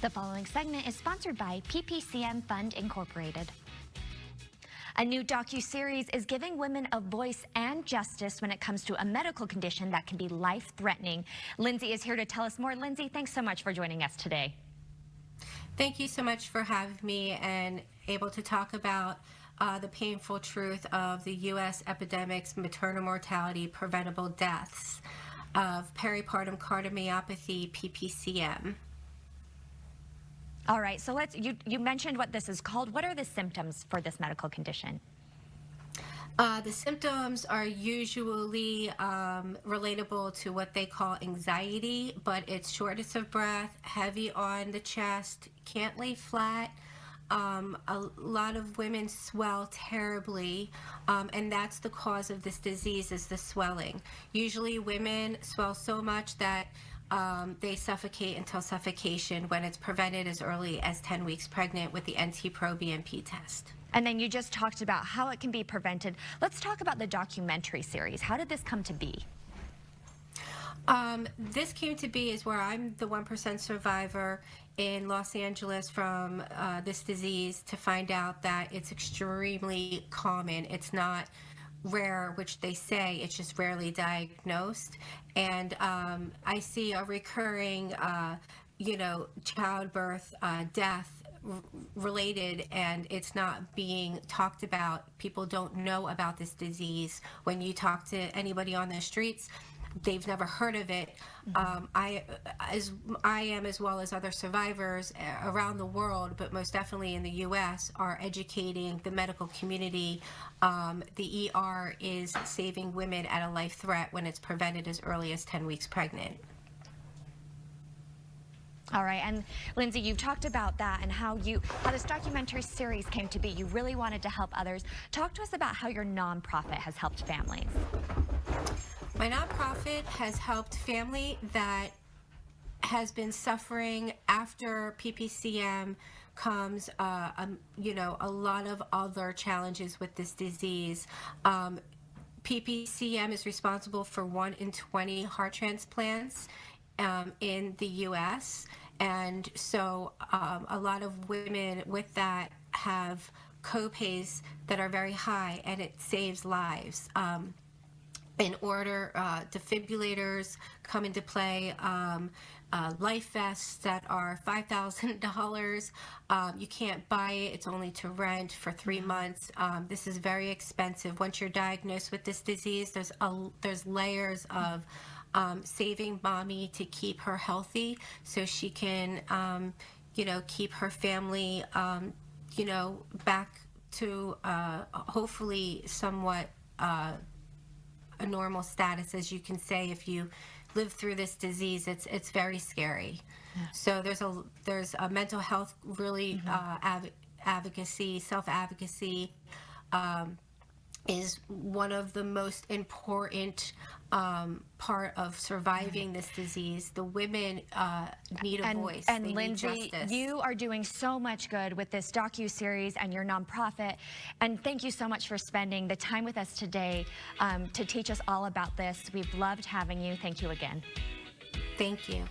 The following segment is sponsored by PPCM Fund Incorporated. A new docuseries is giving women a voice and justice when it comes to a medical condition that can be life-threatening. Lindsay is here to tell us more. Lindsay, thanks so much for joining us today. Thank you so much for having me and able to talk about the painful truth of the U.S. epidemic's maternal mortality preventable deaths of peripartum cardiomyopathy, PPCM. All right, so you mentioned what this is called. What are the symptoms for this medical condition? The symptoms are usually relatable to what they call anxiety, but it's shortness of breath, heavy on the chest, can't lay flat. A lot of women swell terribly, and that's the cause of this disease, is the swelling. Usually women swell so much that they suffocate until suffocation when it's prevented as early as 10 weeks pregnant with the NT-proBNP test. And then you just talked about how it can be prevented. Let's talk about the documentary series. How did this come to be? This came to be is where I'm the 1% survivor in Los Angeles from this disease, to find out that it's extremely common. It's not rare, which they say, it's just rarely diagnosed. And I see a recurring, childbirth, death related, and it's not being talked about. People don't know about this disease. When you talk to anybody on the streets, they've never heard of it. I am, as well as other survivors around the world, but most definitely in the U.S., are educating the medical community. The ER is saving women at a life threat when it's prevented as early as 10 weeks pregnant. All right, and Lindsay, you've talked about that and how this documentary series came to be. You really wanted to help others. Talk to us about how your nonprofit has helped families. My nonprofit has helped family that has been suffering after PPCM comes, a lot of other challenges with this disease. PPCM is responsible for 1 in 20 heart transplants in the U.S. And so a lot of women with that have co-pays that are very high, and it saves lives. In order, defibrillators come into play, life vests that are $5,000. You can't buy it, it's only to rent for 3 months. This is very expensive. Once you're diagnosed with this disease, there's layers of saving mommy to keep her healthy so she can, keep her family, back to hopefully somewhat a normal status. As you can say, if you live through this disease, it's very scary. Yeah. So there's a mental health really advocacy, self-advocacy is one of the most important part of surviving this disease. The women need a voice. And they Lindsay, need justice. You are doing so much good with this docuseries and your nonprofit. And thank you so much for spending the time with us today to teach us all about this. We've loved having you. Thank you again. Thank you.